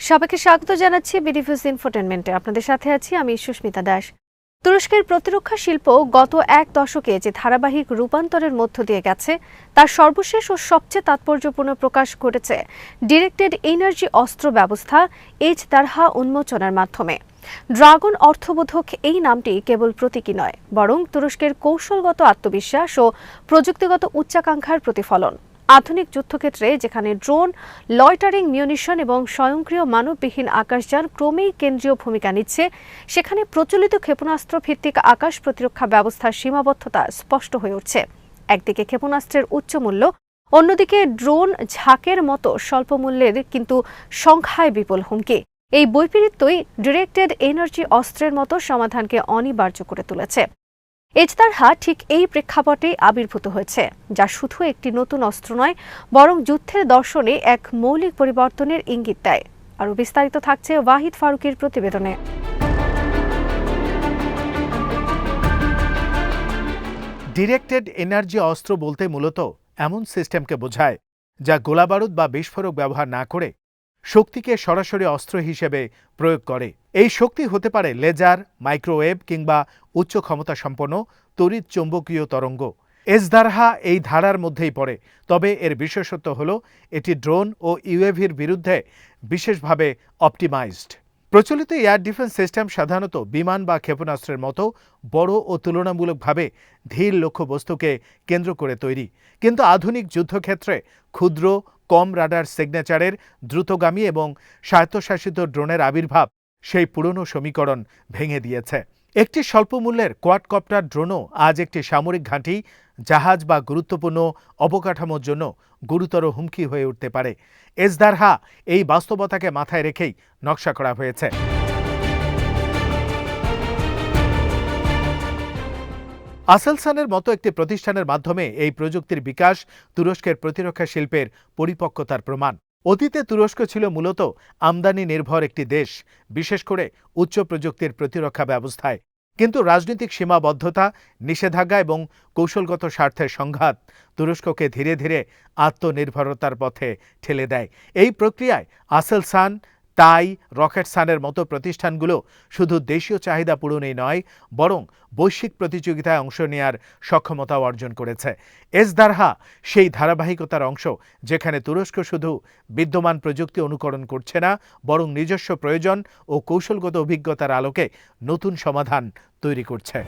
সবাইকে স্বাগত জানাচ্ছি বিডিভিউজ ইনফোটেনমেন্টে। আপনাদের সাথে আছি আমি সুস্মিতা দাস। তুরস্কের প্রতিরক্ষা শিল্প গত এক দশকে যে ধারাবাহিক রূপান্তরের মধ্য দিয়ে গেছে তার সর্বশেষ ও সবচেয়ে তাৎপর্যপূর্ণ প্রকাশ ঘটেছে ডিরেক্টেড এনার্জি অস্ত্র ব্যবস্থা এজদারহা উন্মোচনের মাধ্যমে। ড্রাগন অর্থবোধক এই নামটি কেবল প্রতীকী নয়, বরং তুরস্কের কৌশলগত আত্মবিশ্বাস ও প্রযুক্তিগত উচ্চাকাঙ্ক্ষার প্রতিফলন। আধুনিক যুদ্ধক্ষেত্রে যেখানে ড্রোন, লয়টারিং মিউনিশন এবং স্বয়ংক্রিয় মানববিহীন আকাশযান ক্রমেই কেন্দ্রীয় ভূমিকা নিচ্ছে, সেখানে প্রচলিত ক্ষেপণাস্ত্র ভিত্তিক আকাশ প্রতিরক্ষা ব্যবস্থার সীমাবদ্ধতা স্পষ্ট হয়ে উঠছে। একদিকে ক্ষেপণাস্ত্রের উচ্চ মূল্য, অন্যদিকে ড্রোন ঝাঁকের মতো স্বল্প মূল্যের কিন্তু সংখ্যায় বিপুল হুমকি। এই বৈপরীত্যই ডিরেক্টেড এনার্জি অস্ত্রের মতো সমাধানকে অনিবার্য করে তুলেছে। এজদারহা ঠিক এই প্রেক্ষাপটেই আবির্ভূত হয়েছে, যা শুধু একটি নতুন অস্ত্র নয়, বরং যুদ্ধের দর্শনে এক মৌলিক পরিবর্তনের ইঙ্গিত দেয়। আরও বিস্তারিত থাকছে ওয়াহিদ ফারুকের প্রতিবেদনে। ডিরেক্টেড এনার্জি অস্ত্র বলতে মূলত এমন সিস্টেমকে বোঝায় যা গোলাবারুদ বা বিস্ফোরক ব্যবহার না করে শক্তিকে সরাসরি অস্ত্র হিসেবে প্রয়োগ করে। এই শক্তি হতে পারে লেজার, মাইক্রোওয়েভ কিংবা উচ্চ ক্ষমতা সম্পন্ন তড়িৎ চৌম্বকীয় তরঙ্গ। এজদারহা এই ধারার মধ্যেই পড়ে, তবে এর বিশেষত্ব হল এটি ড্রোন ও ইউএভির বিরুদ্ধে বিশেষভাবে অপটিমাইজড। প্রচলিত এয়ার ডিফেন্স সিস্টেম সাধারণত বিমান বা ক্ষেপণাস্ত্রের মতো বড় ও তুলনামূলকভাবে ধীর লক্ষ্যবস্তুকে কেন্দ্র করে তৈরি, কিন্তু আধুনিক যুদ্ধক্ষেত্রে ক্ষুদ্র, কম রাডার সিগনেচারের দ্রুতগামী এবং স্বায়ত্তশাসিত ড্রোনের আবির্ভাব সেই পুরনো সমীকরণ ভেঙে দিয়েছে। একটি স্বল্পমূল্যের কোয়াডকপ্টার ড্রোনও আজ একটি সামরিক ঘাঁটি, জাহাজ বা গুরুত্বপূর্ণ অবকাঠামোর জন্য গুরুতর হুমকি হয়ে উঠতে পারে। এজদারহা এই বাস্তবতাকে মাথায় রেখেই নকশা করা হয়েছে। আসেলসানের মতো একটি প্রতিষ্ঠানের মাধ্যমে এই প্রযুক্তির বিকাশ তুরস্কের প্রতিরক্ষা শিল্পের পরিপক্কতার প্রমাণ। অতীতে তুরস্ক ছিল মূলত আমদানি নির্ভর একটি দেশ, বিশেষ করে উচ্চ প্রযুক্তির প্রতিরক্ষা ব্যবস্থায়। কিন্তু রাজনৈতিক সীমাবদ্ধতা, নিষেধাজ্ঞা এবং কৌশলগত স্বার্থের সংঘাত তুরস্ককে ধীরে ধীরে আত্মনির্ভরতার পথে ঠেলে দেয়। এই প্রক্রিয়ায় আসেলসান, টাই, রকেটসানের মতো প্রতিষ্ঠানগুলো শুধু দেশীয় চাহিদা পূরণেই নয়, বরং বৈশ্বিক প্রতিযোগিতায় অংশ নেওয়ার সক্ষমতা অর্জন করেছে। এজদারহা সেই ধারাবাহিকতার অংশ, যেখানে তুরস্ক শুধু বিদ্যমান প্রযুক্তি অনুকরণ করছে না, বরং নিজস্ব প্রয়োজন ও কৌশলগত অভিজ্ঞতার আলোকে নতুন সমাধান তৈরি করছে।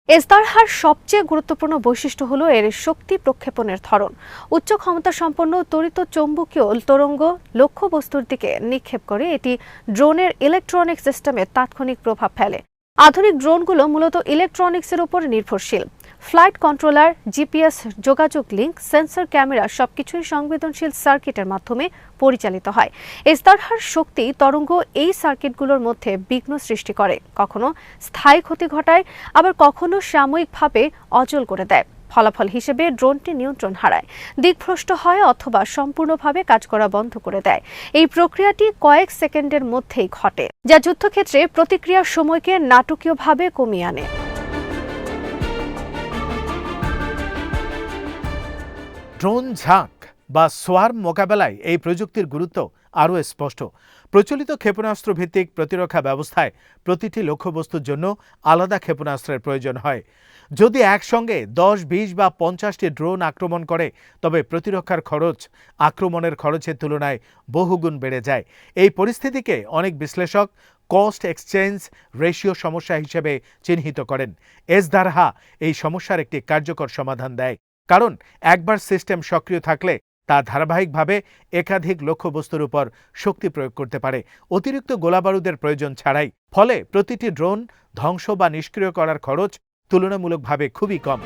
এজদারহার সবচেয়ে গুরুত্বপূর্ণ বৈশিষ্ট্য হল এর শক্তি প্রক্ষেপণের ধরন। উচ্চ ক্ষমতা সম্পন্ন তড়িৎ চৌম্বকীয় তরঙ্গ লক্ষ্যবস্তুর দিকে নিক্ষেপ করে এটি ড্রোনের ইলেকট্রনিক সিস্টেমে তাৎক্ষণিক প্রভাব ফেলে। আধুনিক ড্রোনগুলো মূলত ইলেকট্রনিক্সের উপর নির্ভরশীল। ফ্লাইট কন্ট্রোলার, জিপিএস, যোগাযোগ লিঙ্ক, সেন্সর, ক্যামেরা সবকিছুই সংবেদনশীল সার্কিটের মাধ্যমে পরিচালিত হয়। এজদারহার শক্তি তরঙ্গ এই সার্কিটগুলোর মধ্যে বিঘ্ন সৃষ্টি করে, কখনো স্থায়ী ক্ষতি ঘটায়, আবার কখনো সাময়িকভাবে অচল করে দেয়। ফলাফল হিসেবে ড্রোনটি নিয়ন্ত্রণ হারায়, দিকভ্রষ্ট হয় অথবা সম্পূর্ণভাবে কাজ করা বন্ধ করে দেয়। এই প্রক্রিয়াটি কয়েক সেকেন্ডের মধ্যেই ঘটে, যা যুদ্ধক্ষেত্রে প্রতিক্রিয়ার সময়কে নাটকীয়ভাবে কমিয়ে আনে। ড্রোন ঝাঁক বা সোয়ার্ম মোকাবেলায় এই প্রযুক্তির গুরুত্ব আরও স্পষ্ট। প্রচলিত ক্ষেপণাস্ত্র ভিত্তিক প্রতিরক্ষা ব্যবস্থায় প্রতিটি লক্ষ্যবস্তুর জন্য আলাদা ক্ষেপণাস্ত্রের প্রয়োজন হয়। যদি একসঙ্গে 10, 20 বা 50টি ড্রোন আক্রমণ করে, তবে প্রতিরক্ষার খরচ আক্রমণের খরচের তুলনায় বহুগুণ বেড়ে যায়। এই পরিস্থিতিকে অনেক বিশ্লেষক কস্ট এক্সচেঞ্জ রেশিও সমস্যা হিসেবে চিহ্নিত করেন। এজদারহা এই সমস্যার একটি কার্যকর সমাধান দেয়, কারণ একবার সিস্টেম সক্রিয় থাকলে তা ধারাবাহিকভাবে একাধিক লক্ষ্যবস্তুর উপর শক্তি প্রয়োগ করতে পারে, অতিরিক্ত গোলাবারুদের প্রয়োজন ছাড়াই। ফলে প্রতিটি ড্রোন ধ্বংস বা নিষ্ক্রিয় করার খরচ তুলনামূলকভাবে খুবই কম।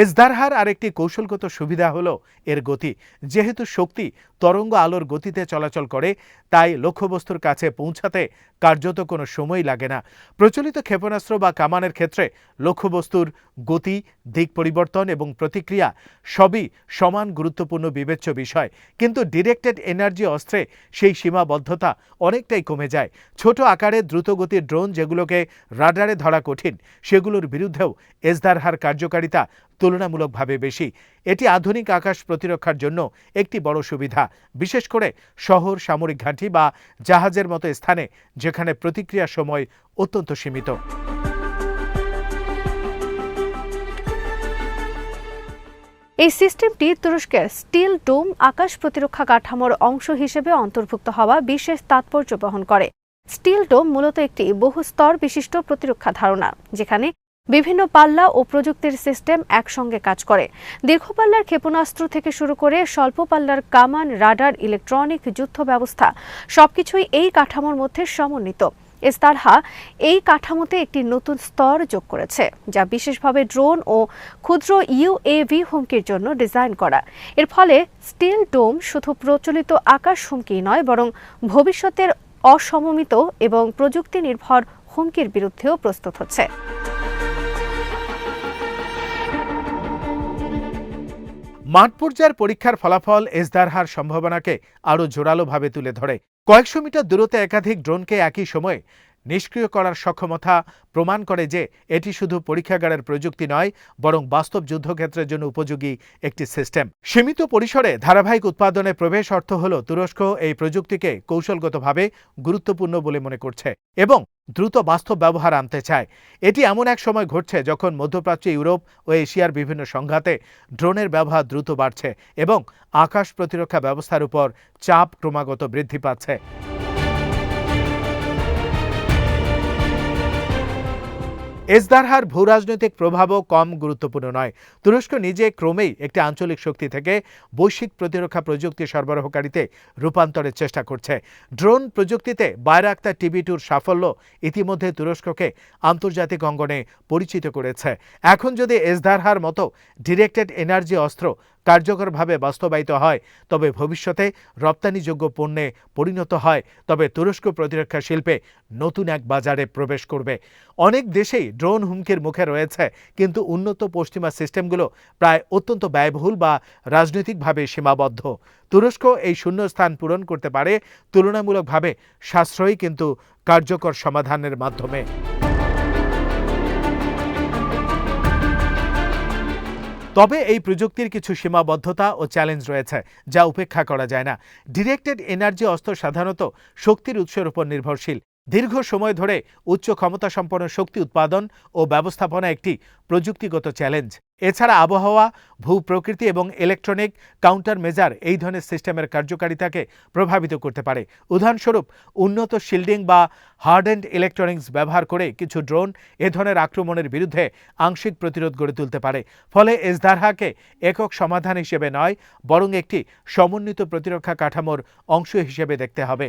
এজদারহার আরেকটি কৌশলগত সুবিধা হল এর গতি। যেহেতু শক্তি তরঙ্গ আলোর গতিতে চলাচল করে, তাই লক্ষ্যবস্তুর কাছে পৌঁছাতে কার্যত কোনো সময় লাগে না। প্রচলিত ক্ষেপণাস্ত্র বা কামানের ক্ষেত্রে লক্ষ্যবস্তুর গতি, দিক পরিবর্তন এবং প্রতিক্রিয়া সবই সমান গুরুত্বপূর্ণ বিবেচ্য বিষয়। কিন্তু ডিরেক্টেড এনার্জি অস্ত্রে সেই সীমাবদ্ধতা অনেকটাই কমে যায়। ছোট আকারে দ্রুতগতির ড্রোন, যেগুলোকে রাডারে ধরা কঠিন, সেগুলোর বিরুদ্ধেও এসদারহার কার্যকারিতা তুলনামূলকভাবে বেশি। এটি আধুনিক আকাশ প্রতিরক্ষার জন্য একটি বড় সুবিধা, বিশেষ করে শহর, সামরিক ঘাঁটি বা জাহাজের মতো স্থানে যেখানে প্রতিক্রিয়ার সময় অত্যন্ত সীমিত। এই সিস্টেমটি তুরস্কের স্টিল ডোম আকাশ প্রতিরক্ষা কাঠামোর অংশ হিসেবে অন্তর্ভুক্ত হওয়া বিশেষ তাৎপর্য বহন করে। স্টিল ডোম মূলত একটি বহুস্তর বিশিষ্ট প্রতিরক্ষা ধারণা, যেখানে বিভিন্ন পাল্লা ও প্রযুক্তির সিস্টেম একসঙ্গে কাজ করে। দীর্ঘপাল্লার ক্ষেপণাস্ত্র থেকে শুরু করে স্বল্প পাল্লার কামান, রাডার, ইলেকট্রনিক যুদ্ধ ব্যবস্থা সবকিছুই এই কাঠামোর মধ্যে সমন্বিত। এসদারহা এই কাঠামোতে একটি নতুন স্তর যোগ করেছে, যা বিশেষভাবে ড্রোন ও ক্ষুদ্র ইউএভি হুমকির জন্য ডিজাইন করা। এর ফলে স্টিল ডোম শুধু প্রচলিত আকাশ হুমকি নয়, বরং ভবিষ্যতের অসমমিত এবং প্রযুক্তি নির্ভর হুমকির বিরুদ্ধেও প্রস্তুত হচ্ছে। মাঠ পর্যায়ের পরীক্ষার ফলাফল এসদারহার সম্ভাবনাকে আরও জোরালোভাবে তুলে ধরে। কয়েকশো মিটার দূরত্বে একাধিক ড্রোনকে একই সময়ে নিষ্ক্রিয় করার সক্ষমতা প্রমাণ করে যে এটি শুধু পরীক্ষাগারের প্রযুক্তি নয়, বরং বাস্তব যুদ্ধক্ষেত্রের জন্য উপযোগী একটি সিস্টেম। সীমিত পরিসরে ধারাবাহিক উৎপাদনে প্রবেশ অর্থ হল তুরস্ক এই প্রযুক্তিকে কৌশলগতভাবে গুরুত্বপূর্ণ বলে মনে করছে এবং দ্রুত বাস্তব ব্যবহার আনতে চায়। এটি এমন এক সময় ঘটছে যখন মধ্যপ্রাচ্য, ইউরোপ ও এশিয়ার বিভিন্ন সংঘাতে ড্রোনের ব্যবহার দ্রুত বাড়ছে এবং আকাশ প্রতিরক্ষা ব্যবস্থার উপর চাপ ক্রমাগত বৃদ্ধি পাচ্ছে। এসদারহার ভূরাজনৈতিক প্রভাবও কম গুরুত্বপূর্ণ নয়। তুরস্ক নিজে ক্রমেই একটি আঞ্চলিক শক্তি থেকে বৈশ্বিক প্রতিরক্ষা প্রযুক্তি সরবরাহকারীতে রূপান্তরের চেষ্টা করছে। ড্রোন প্রযুক্তিতে বায়রাক্তার TB2-র সাফল্য ইতিমধ্যে তুরস্ককে আন্তর্জাতিক অঙ্গনে পরিচিত করেছে। এখন যদি এসদারহার মতো ডিরেক্টেড এনার্জি অস্ত্র কার্যকরভাবে বাস্তবায়িত হয়, তবে ভবিষ্যতে রপ্তানিযোগ্য পণ্যে পরিণত হয়, তবে তুরস্ক প্রতিরক্ষা শিল্পে নতুন এক বাজারে প্রবেশ করবে। অনেক দেশেই ড্রোন হুমকির মুখে রয়েছে, কিন্তু উন্নত পশ্চিমা সিস্টেমগুলো প্রায় অত্যন্ত ব্যয়বহুল বা রাজনৈতিকভাবে সীমাবদ্ধ। তুরস্ক এই শূন্যস্থান পূরণ করতে পারে তুলনামূলকভাবে সাশ্রয়ী কিন্তু কার্যকর সমাধানের মাধ্যমে। তবে এই প্রযুক্তির কিছু সীমাবদ্ধতা ও চ্যালেঞ্জ রয়েছে, যা উপেক্ষা করা যায় না। ডিরেক্টেড এনার্জি অস্ত্র সাধারণত শক্তির উৎসের উপর নির্ভরশীল। দীর্ঘ সময় ধরে উচ্চ ক্ষমতাসম্পন্ন শক্তি উৎপাদন ও ব্যবস্থাপনা একটি প্রযুক্তিগত চ্যালেঞ্জ। এছাড়া আবহাওয়া, ভূপ্রকৃতি এবং ইলেকট্রনিক কাউন্টার মেজার এই ধরনের সিস্টেমের কার্যকারিতাকে প্রভাবিত করতে পারে। উদাহরণস্বরূপ, উন্নত শিল্ডিং বা হার্ডেন্ড ইলেকট্রনিক্স ব্যবহার করে কিছু ড্রোন এ ধরনের আক্রমণের বিরুদ্ধে আংশিক প্রতিরোধ গড়ে তুলতে পারে। ফলে এসদারহাকে একক সমাধান হিসেবে নয়, বরং একটি সমন্বিত প্রতিরক্ষা কাঠামোর অংশ হিসেবে দেখতে হবে।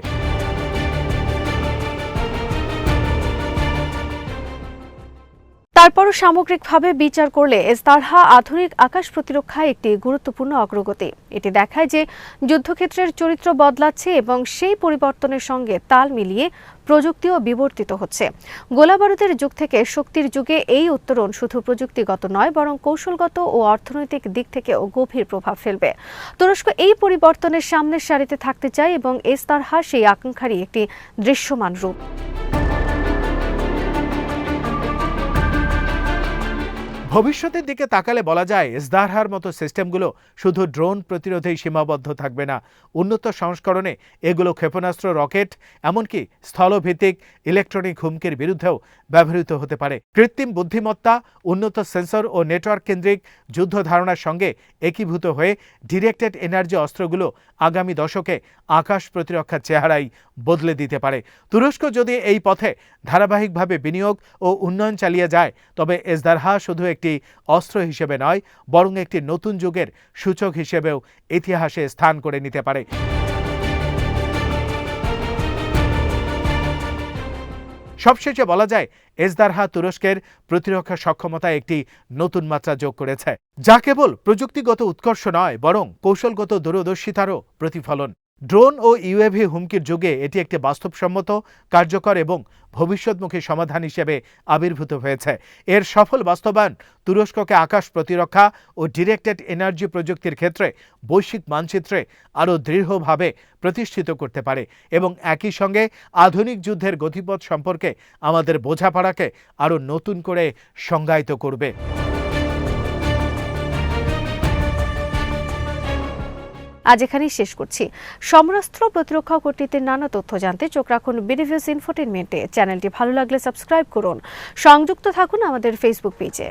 তারপরও সামগ্রিকভাবে বিচার করলে এসদারহা আধুনিক আকাশ প্রতিরক্ষায় একটি গুরুত্বপূর্ণ অগ্রগতি। এটি দেখায় যে যুদ্ধক্ষেত্রের চরিত্র বদলাচ্ছে এবং সেই পরিবর্তনের সঙ্গে তাল মিলিয়ে প্রযুক্তিও বিবর্তিত হচ্ছে। গোলাবারুদের যুগ থেকে শক্তির যুগে এই উত্তরণ শুধু প্রযুক্তিগত নয়, বরং কৌশলগত ও অর্থনৈতিক দিক থেকেও গভীর প্রভাব ফেলবে। তুরস্ক এই পরিবর্তনের সামনের সারিতে থাকতে চায় এবং এসদারহা সেই আকাঙ্ক্ষারই একটি দৃশ্যমান রূপ। ভবিষ্যতের দিকে তাকালে বলা যায়, এসদারহার মতো সিস্টেমগুলো শুধু ড্রোন প্রতিরোধেই সীমাবদ্ধ থাকবে না। উন্নত সংস্করণে এগুলো ক্ষেপণাস্ত্র, রকেট, এমনকি স্থলভিত্তিক ইলেকট্রনিক হুমকির বিরুদ্ধেও ব্যবহৃত হতে পারে। কৃত্রিম বুদ্ধিমত্তা, উন্নত সেন্সর ও নেটওয়ার্ক কেন্দ্রিক যুদ্ধ ধারণার সঙ্গে একীভূত হয়ে ডিরেক্টেড এনার্জি অস্ত্রগুলো আগামী দশকে আকাশ প্রতিরক্ষার চেহারাই বদলে দিতে পারে। তুরস্ক যদি এই পথে ধারাবাহিকভাবে বিনিয়োগ ও উন্নয়ন চালিয়ে যায়, তবে এসদারহা শুধু একটি অস্ত্র হিসেবে নয়, বরং একটি নতুন যুগের সূচক হিসেবেও ইতিহাসে স্থান করে নিতে পারে। সবশেষে বলা যায় এজদারহা তুরস্কের প্রতিরক্ষা সক্ষমতায় একটি নতুন মাত্রা যোগ করেছে, যা কেবল প্রযুক্তিগত উৎকর্ষ নয় বরং কৌশলগত দূরদর্শিতারও প্রতিফলন। ড্রোন ও ইউএভি হুমকির যুগে এটি একটি বাস্তবসম্মত, কার্যকর এবং ভবিষ্যৎমুখী সমাধান হিসেবে আবির্ভূত হয়েছে। এর সফল বাস্তবায়ন তুরস্ককে আকাশ প্রতিরক্ষা ও ডিরেক্টেড এনার্জি প্রযুক্তির ক্ষেত্রে বৈশ্বিক মানচিত্রে আরও দৃঢ়ভাবে প্রতিষ্ঠিত করতে পারে এবং একই সঙ্গে আধুনিক যুদ্ধের গতিপথ সম্পর্কে আমাদের বোঝাপড়াকে আরও নতুন করে সংজ্ঞায়িত করবে। আজ এখানেই শেষ করছি। সমরাস্ত্র প্রতিরক্ষা ও কূটনীতির নানা তথ্য জানতে চোখ রাখুন বিডিভিউজ ইনফোটেইনমেন্টে। চ্যানেলটি ভালো লাগলে সাবস্ক্রাইব করুন। সংযুক্ত থাকুন আমাদের ফেসবুক পেজে।